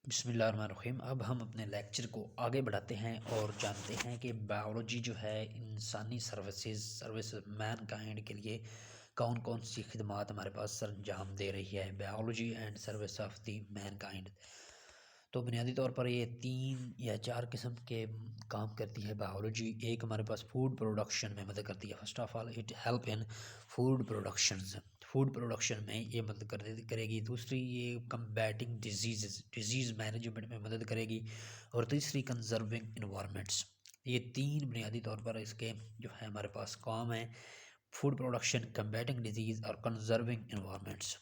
बिस्मिल्लाहिर्रहमानिर्रहीम। अब हम अपने लेक्चर को आगे बढ़ाते हैं और जानते हैं कि बायोलॉजी जो है इंसानी सर्विस मैन काइंड के लिए कौन कौन सी खिदमात हमारे पास सर अंजाम दे रही है। Biology and service of the man kind. तो बुनियादी तौर पर ये 3 या 4 किस्म के काम करती है बायोलॉजी। एक हमारे पास फूड प्रोडक्शन में मदद करती है। First of all it help in food production में ये मदद करेगी। दूसरी, ये कम्बैटिंग डिजीज़ मैनेजमेंट में मदद करेगी। और तीसरी, कंजर्विंग इन्वायरमेंट्स। ये 3 बुनियादी तौर पर इसके जो है हमारे पास काम है: फूड प्रोडक्शन, कम्बैटिंग डिजीज़ और conserving environments.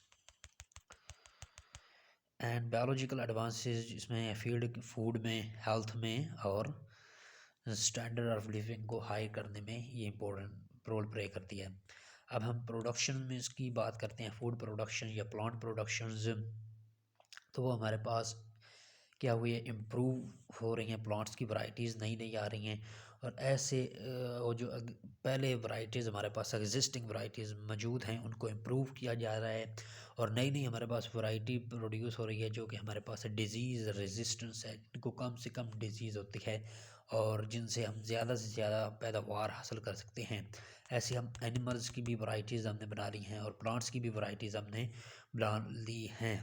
And biological advances इसमें फील्ड फूड में, हेल्थ में और स्टैंडर्ड ऑफ लिविंग को हाई करने में ये इम्पोर्टेंट रोल प्ले करती है। अब हम प्रोडक्शन में इसकी बात करते हैं, फूड प्रोडक्शन या प्लांट प्रोडक्शंस। तो वो हमारे पास क्या हुई है, इम्प्रूव हो रही हैं। प्लांट्स की वैरायटीज़ नई नई आ रही हैं और ऐसे वो जो पहले वैरायटीज़ हमारे पास एग्जिस्टिंग वैरायटीज़ मौजूद हैं उनको इम्प्रूव किया जा रहा है और नई नई हमारे पास वैरायटी प्रोड्यूस हो रही है जो कि हमारे पास डिजीज़ रेजिस्टेंस है, इनको कम से कम डिजीज़ होती है और जिनसे हम ज़्यादा से ज़्यादा पैदावार हासिल कर सकते हैं। ऐसे हम एनिमल्स की भी वैरायटीज़ हमने बना ली हैं और प्लांट्स की भी वैरायटीज़ हमने बना ली हैं।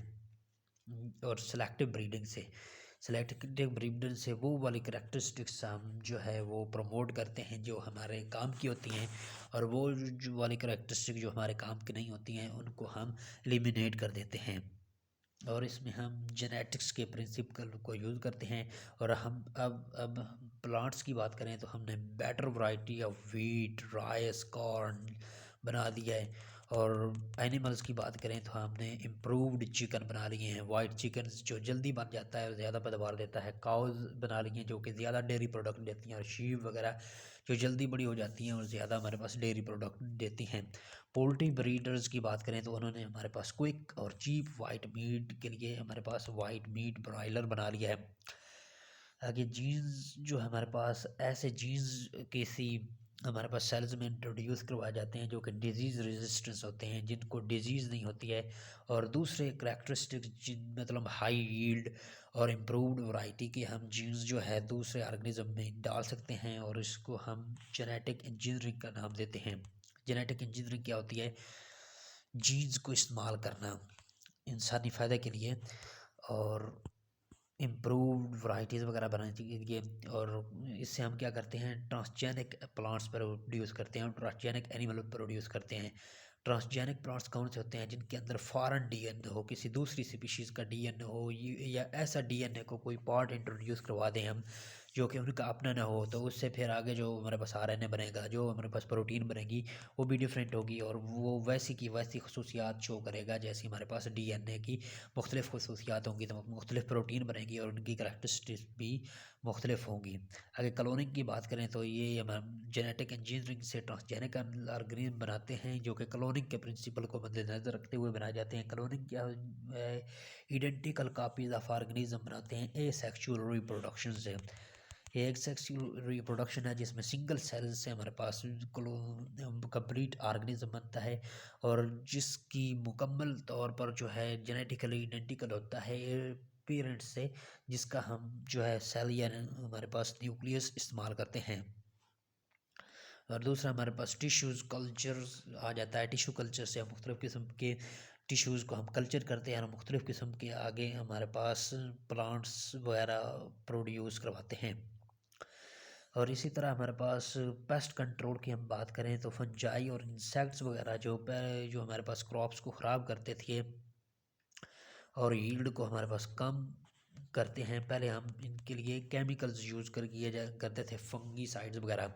और सेलेक्टिव ब्रीडिंग से वो वाली करेक्टरिस्टिक्स हम जो है वो प्रमोट करते हैं जो हमारे काम की होती हैं, और वो जो वाली करेक्टरिस्टिक जो हमारे काम की नहीं होती हैं उनको हम एलिमिनेट कर देते हैं। और इसमें हम जेनेटिक्स के प्रिंसिपल को यूज़ करते हैं। और हम अब प्लांट्स की बात करें तो हमने better variety of wheat, rice, corn बना दिया है। और एनिमल्स की बात करें तो हमने इम्प्रूव्ड चिकन बना लिए हैं। वाइट चिकन जो जल्दी बन जाता है और ज़्यादा पैदावार देता है। काउज बना ली हैं जो कि ज़्यादा डेयरी प्रोडक्ट देती हैं। और शीप वगैरह जो जल्दी बड़ी हो जाती हैं और ज़्यादा हमारे पास डेयरी प्रोडक्ट देती हैं। पोल्ट्री ब्रीडर्स की बात करें तो उन्होंने हमारे पास क्विक और चीप वाइट मीट के लिए हमारे पास वाइट मीट ब्रॉयलर बना लिया है। आगे जीन्स जो हमारे पास ऐसे जीन्स किसी हमारे पास सेल्स में इंट्रोड्यूस करवाए जाते हैं जो कि डिजीज़ रेजिस्टेंस होते हैं, जिनको डिजीज़ नहीं होती है। और दूसरे करैक्टरिस्टिक्स जिन मतलब हाई यील्ड और इम्प्रूव्ड वैरायटी के हम जीन्स जो है दूसरे ऑर्गेनिज्म में डाल सकते हैं और इसको हम जेनेटिक इंजीनियरिंग का नाम देते हैं। जेनेटिक इंजीनियरिंग क्या होती है? जीन्स को इस्तेमाल करना इंसानी फ़ायदे के लिए और इम्प्रूव्ड वैराइटीज़ वगैरह बनाने के लिए। और इससे हम क्या करते हैं, ट्रांसजेनिक प्लांट्स प्रोड्यूस करते हैं और ट्रांसजेनिक एनिमल प्रोड्यूस करते हैं। ट्रांसजेनिक प्लांट्स कौन से होते हैं? जिनके अंदर फॉरेन डीएनए हो, किसी दूसरी स्पीशीज़ का डीएनए हो, या ऐसा डीएनए को कोई पार्ट इंट्रोड्यूस करवा दें हम जो कि उनका अपना ना हो, तो उससे फिर आगे जो हमारे पास आरएनए बनेगा, जो हमारे पास प्रोटीन बनेगी, वो भी डिफरेंट होगी और वो वैसी की वैसी खसूसियात शो करेगा जैसी हमारे पास डीएनए की मुख्तलिफ़ खसूसियात होंगी। तो मुख्तलिफ़ प्रोटीन बनेगी और उनकी करैक्टरिस्टिक्स भी मुख्तलिफ होंगी। अगर क्लोनिंग की बात करें तो ये हम जेनेटिक इंजीनियरिंग से ट्रांसजेनिक ऑर्गेनिज्म बनाते हैं जो कि क्लोनिंग के प्रिंसिपल को मद्देनज़र रखते हुए बनाए जाते हैं। क्लोनिंग क्या है? इडेंटिकल कापीज़ ऑफ ऑर्गेनिज्म बनाते हैं एसेक्सुअल रिप्रोडक्शन से। ये एक सेक्सुअल रिप्रोडक्शन है जिसमें सिंगल सेल से हमारे पास कंप्लीट ऑर्गेनिज्म बनता है और जिसकी मुकम्मल तौर पर जो है जेनेटिकली आइडेंटिकल होता है पेरेंट्स से, जिसका हम जो है सेल या हमारे पास न्यूक्लियस इस्तेमाल करते हैं। और दूसरा हमारे पास टिश्यूज़ कल्चर आ जाता है। टिश्यू कल्चर से हम मुख्तलिफ़ किस्म के टिश्यूज़ को हम कल्चर करते हैं और मुख्तलिफ़ किस्म के आगे हमारे पास प्लांट्स वगैरह प्रोड्यूस करवाते हैं। और इसी तरह हमारे पास पेस्ट कंट्रोल की हम बात करें तो फंजाई और इंसेक्ट्स वगैरह जो हमारे पास क्रॉप्स को ख़राब करते थे और यील्ड को हमारे पास कम करते हैं, पहले हम इनके लिए केमिकल्स यूज़ करते थे, फंगीसाइड्स वगैरह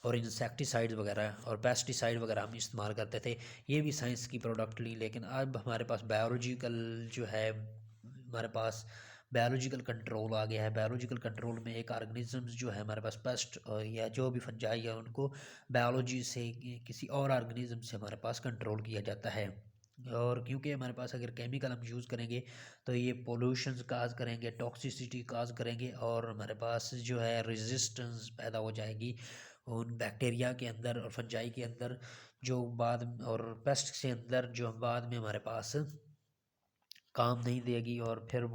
और इंसेक्टिसाइड्स वगैरह और पेस्टिसाइड वगैरह हम इस्तेमाल करते थे। ये भी साइंस की प्रोडक्ट ली, लेकिन अब हमारे पास बायोलॉजिकल जो है हमारे पास बायोलॉजिकल कंट्रोल आ गया है। बायोलॉजिकल कंट्रोल में एक ऑर्गेनिजम्स जो है हमारे पास पेस्ट या जो भी फंजाई है उनको बायोलॉजी से किसी और ऑर्गेनिज्म से हमारे पास कंट्रोल किया जाता है। और क्योंकि हमारे पास अगर केमिकल हम यूज़ करेंगे तो ये पोल्यूशंस काज करेंगे, टॉक्सिसिटी काज करेंगे और हमारे पास जो है रेजिस्टेंस पैदा हो जाएगी उन बैक्टीरिया के अंदर और फंजाई के अंदर, जो बाद और पेस्ट के अंदर जो बाद में हमारे पास काम नहीं देगी और फिर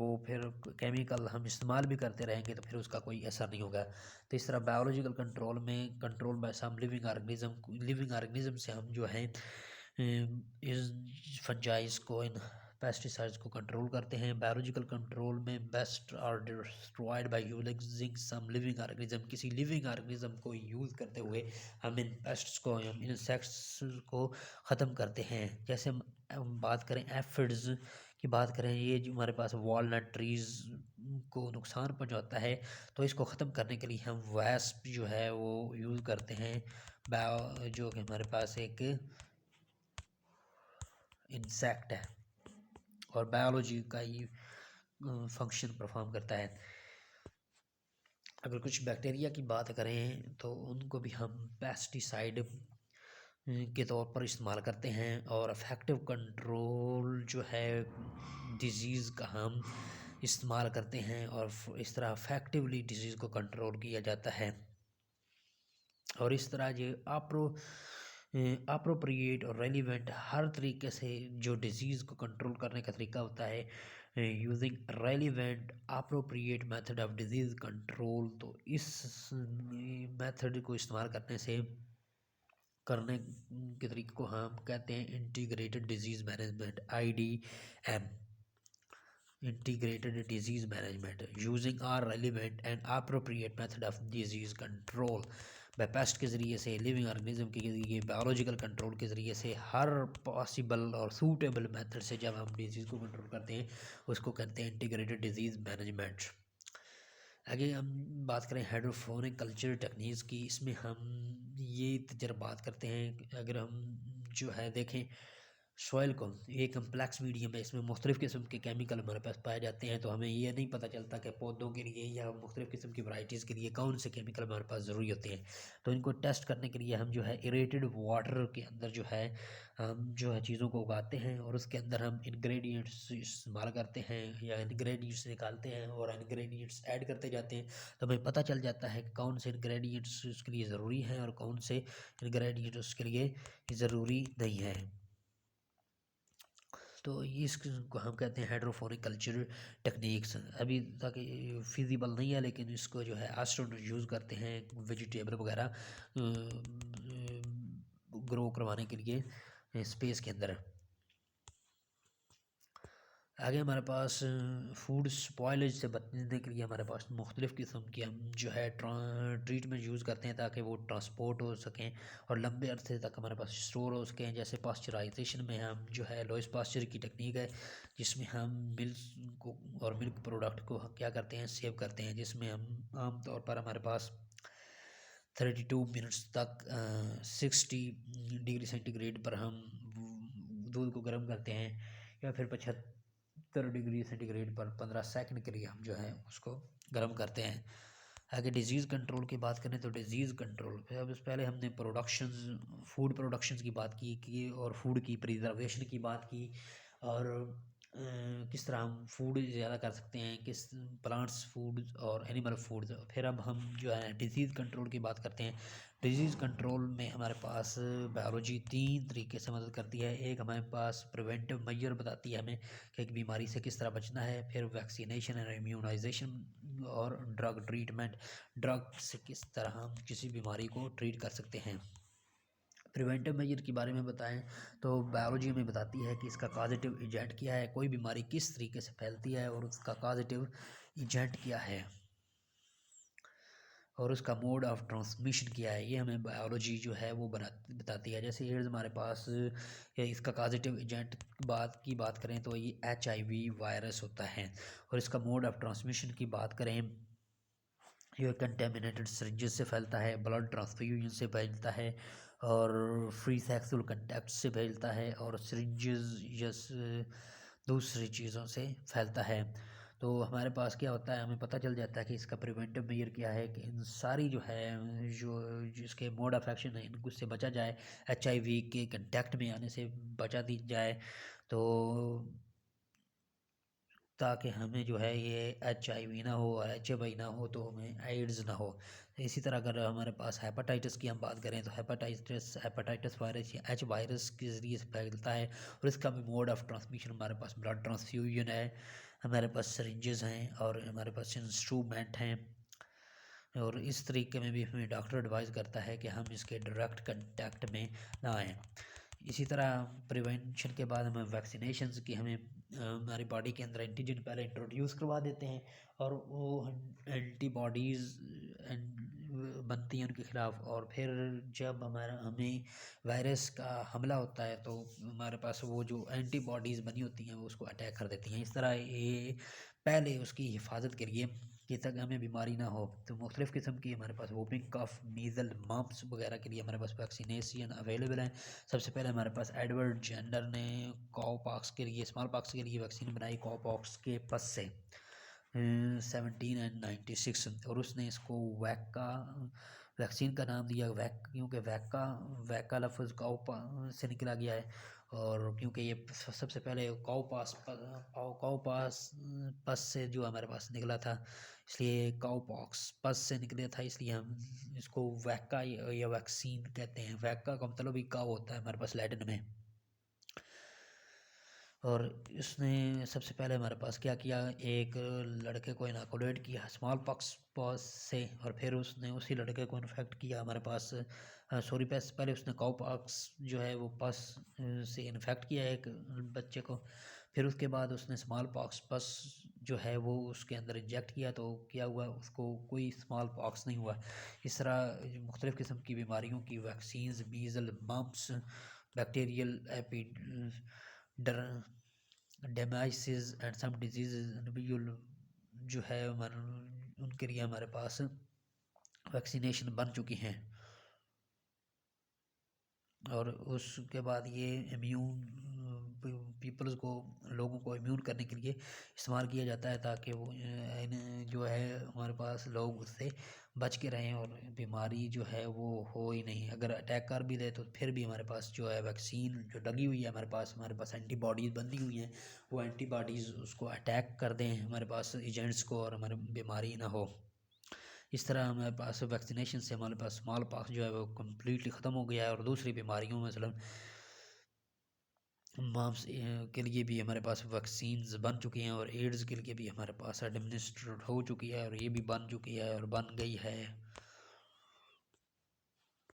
केमिकल हम इस्तेमाल भी करते रहेंगे तो फिर उसका कोई असर नहीं होगा। तो इस तरह बायोलॉजिकल कंट्रोल में control by some living organism से हम जो है इस फंजाइज को इन पेस्टिसाइड्स को कंट्रोल करते हैं। बायोलॉजिकल कंट्रोल में pests are destroyed by using some living organism, किसी लिविंग ऑर्गेनिज्म को यूज़ करते हुए हम इन पेस्ट्स को, हम इंसेक्ट्स को ख़त्म करते हैं। जैसे हम बात करें एफिड्स की बात करें, ये जो हमारे पास वॉलनट ट्रीज़ को नुकसान पहुंचाता है, तो इसको ख़त्म करने के लिए हम वेस्प जो है वो यूज़ करते हैं। बायो जो कि हमारे पास एक इंसेक्ट है और बायोलॉजी का ही फंक्शन परफॉर्म करता है। अगर कुछ बैक्टीरिया की बात करें तो उनको भी हम पेस्टिसाइड के तौर पर इस्तेमाल करते हैं और इफ़ेक्टिव कंट्रोल जो है डिज़ीज़ का हम इस्तेमाल करते हैं और इस तरह इफ़ेक्टिवली डिज़ीज़ को कंट्रोल किया जाता है। और इस तरह ये अप्रोप्रिएट और रेलिवेंट हर तरीके से जो डिज़ीज़ को कंट्रोल करने का तरीका होता है using relevant appropriate method of disease control. तो इस मेथड को इस्तेमाल करने के तरीके को हम कहते हैं integrated disease management, IDM, integrated disease management using are relevant and appropriate method of disease control. By pest के ज़रिए से, लिविंग ऑर्गेनिज्म के ज़रिए, बायोलॉजिकल कंट्रोल के ज़रिए से, हर पॉसिबल और सूटेबल मेथड से जब हम डिजीज़ को कंट्रोल करते हैं उसको कहते हैं इंटीग्रेटेड डिजीज़ मैनेजमेंट। आगे हम बात करें हाइड्रोपोनिक कल्चर टेक्निक्स की, इसमें हम ये तजर्बात करते हैं। अगर हम जो है देखें सॉइल को, ये कम्प्लेक्स मीडियम है, इसमें मुख्तलिफ़ किस्म के केमिकल हमारे पास पाए जाते हैं, तो हमें ये नहीं पता चलता कि पौधों के लिए या मुख्तलिफ़ किस्म की वैराइटीज़ के लिए कौन से केमिकल हमारे पास ज़रूरी होते हैं। तो इनको टेस्ट करने के लिए हम जो है एरेटेड वाटर के अंदर जो है हम जो है चीज़ों को उगाते हैं और उसके अंदर हम इंग्रेडिएंट्स इस्तेमाल करते हैं या इंग्रेडिएंट्स निकालते हैं और इंग्रेडिएंट्स ऐड करते जाते हैं, तो हमें पता चल जाता है कि कौन से इंग्रेडिएंट्स उसके लिए ज़रूरी हैं और कौन से इंग्रेडिएंट्स उसके लिए ज़रूरी नहीं है। तो इसको हम कहते हैं हाइड्रोपोनिक कल्चर टेक्निक्स। अभी तक फिजिबल नहीं है लेकिन इसको जो है एस्ट्रोनॉट यूज़ करते हैं वेजिटेबल वगैरह ग्रो करवाने के लिए स्पेस के अंदर। आगे हमारे पास फूड स्पॉयलेज से बचने के लिए हमारे पास मुख्तलिफ़ किस्म की हम जो है ट्रीटमेंट यूज़ करते हैं ताकि वो ट्रांसपोर्ट हो सकें और लंबे अरसे तक हमारे पास स्टोर हो सकें। जैसे पास्चराइजेशन में हम जो है लोइस पास्चर की टेक्निक है जिसमें हम मिल्क को और मिल्क प्रोडक्ट को क्या करते हैं, सेव करते हैं, जिसमें हम आम तौर पर हमारे पास 32 मिनट्स तक 60 डिग्री सेंटीग्रेड पर हम दूध को गर्म करते हैं या फिर 75 डिग्री सेंटीग्रेड पर 15 सेकंड के लिए हम जो है उसको गर्म करते हैं। आगे डिज़ीज़ कंट्रोल की बात करें तो डिज़ीज़ कंट्रोल अब पहले हमने फूड प्रोडक्शंस की बात की और फूड की प्रिजर्वेशन की बात की और किस तरह हम फूड ज़्यादा कर सकते हैं, किस प्लांट्स फूड और एनिमल फूड। फिर अब हम जो है डिज़ीज़ कंट्रोल की बात करते हैं। डिज़ीज़ कंट्रोल में हमारे पास बायोलॉजी 3 तरीके से मदद करती है। एक हमारे पास प्रिवेंटिव मेजर बताती है हमें कि एक बीमारी से किस तरह बचना है, फिर वैक्सीनेशन एंड इम्यूनाइजेशन और ड्रग ट्रीटमेंट, ड्रग से किस तरह हम किसी बीमारी को ट्रीट कर सकते हैं। प्रिवेंटिव मेजर के बारे में बताएं तो बायोलॉजी हमें बताती है कि इसका कॉजेटिव एजेंट क्या है, कोई बीमारी किस तरीके से फैलती है और उसका कॉजेटिव एजेंट क्या है और उसका मोड ऑफ ट्रांसमिशन क्या है, ये हमें बायोलॉजी जो है वो बताती है। जैसे एड्स हमारे पास इसका पॉजिटिव एजेंट बात करें तो ये HIV वायरस होता है और इसका मोड ऑफ ट्रांसमिशन की बात करें ये कंटेमिनेटेड सिरिंजेस से फैलता है, ब्लड ट्रांसफ्यूजन से फैलता है और फ्री सेक्सुअल कंटैक्ट से फैलता है और सिरिंजेस यस दूसरी चीज़ों से फैलता है। तो हमारे पास क्या होता है, हमें पता चल जाता है कि इसका प्रिवेंटिव मेजर क्या है कि इन सारी जो है जो जिसके मोड ऑफ एक्शन है इनको से बचा जाए, HIV के कंटैक्ट में आने से बचा दी जाए। तो ताकि हमें जो है ये HIV ना हो और HIV ना हो तो हमें एड्स ना हो। इसी तरह अगर हमारे पास हेपेटाइटिस की हम बात करें तो हेपेटाइटिस वायरस या H वायरस के ज़रिए से फैलता है और इसका भी मोड ऑफ ट्रांसमिशन हमारे पास ब्लड ट्रांसफ्यूजन है, हमारे पास सिरिंजेस हैं और हमारे पास इंस्ट्रूमेंट हैं। और इस तरीके में भी हमें डॉक्टर एडवाइस करता है कि हम इसके डायरेक्ट कंटेक्ट में ना आएँ। इसी तरह प्रिवेंशन के बाद हमें वैक्सीनेशंस की हमें हमारी बॉडी के अंदर एंटीजन पहले इंट्रोड्यूस करवा देते हैं और वो एंटीबॉडीज़ बनती हैं उनके ख़िलाफ़, और फिर जब हमें वायरस का हमला होता है तो हमारे पास वो जो एंटीबॉडीज़ बनी होती हैं वो उसको अटैक कर देती हैं। इस तरह ये पहले उसकी हिफाजत के लिए कि तक हमें बीमारी ना हो तो मुख्तलिफ़ किस्म की हमारे पास वोपिंग कफ मीज़ल मम्प्स वगैरह के लिए हमारे पास वैक्सीनेशन अवेलेबल हैं। सबसे पहले हमारे पास एडवर्ड जेंडर ने कॉपॉक्स के लिए स्मॉल पॉक्स के लिए वैक्सीन बनाई कॉपॉक्स के पस से 1796, और उसने इसको वैक्का वैक्सीन का नाम दिया क्योंकि वैक्का लफ्ज़ काउपा से निकला गया है, और क्योंकि ये सबसे पहले काउपास पस से जो हमारे पास निकला था इसलिए काउपॉक्स पस से निकला था, इसलिए हम इसको वैक्का या वैक्सीन कहते हैं। वैक्का का मतलब ही काउ होता है हमारे पास लैटिन में। और इसने सबसे पहले हमारे पास क्या किया, एक लड़के को इनोकुलेट किया स्मॉल पॉक्स से, और फिर उसने उसी लड़के को इन्फेक्ट किया हमारे पास पहले उसने काउपॉक्स जो है वो पस से इन्फेक्ट किया एक बच्चे को, फिर उसके बाद उसने स्मॉल पॉक्स पस जो है वो उसके अंदर इंजेक्ट किया तो क्या हुआ, उसको कोई स्मॉल पॉक्स नहीं हुआ। इस तरह मुख्तलिफ़ किस्म की बीमारियों की वैक्सीन्स मीज़ल मम्प्स बैक्टीरियल डेमाइसिस एंड सम डिजीज़ इंडिविजुअल जो है उनके लिए हमारे पास वैक्सीनेशन बन चुकी हैं। और उसके बाद ये पीपल्स को लोगों को इम्यून करने के लिए इस्तेमाल किया जाता है ताकि वो जो है हमारे पास लोग उससे बच के रहें और बीमारी जो है वो हो ही नहीं। अगर अटैक कर भी दे तो फिर भी हमारे पास जो है वैक्सीन जो लगी हुई है हमारे पास एंटीबॉडीज़ बनी हुई हैं, वो एंटीबॉडीज़ उसको अटैक कर दें हमारे पास एजेंट्स को और हमारे बीमारी ना हो। इस तरह हमारे पास वैक्सीनेशन से हमारे पास स्मॉल पॉक्स जो है वो कम्प्लीटली ख़त्म हो गया है, और दूसरी बीमारियों में मसलन माम्स के लिए भी हमारे पास वैक्सीन्स बन चुकी हैं और एड्स के लिए भी हमारे पास एडमिनिस्ट्रेट हो चुकी है और ये भी बन चुकी है और बन गई है।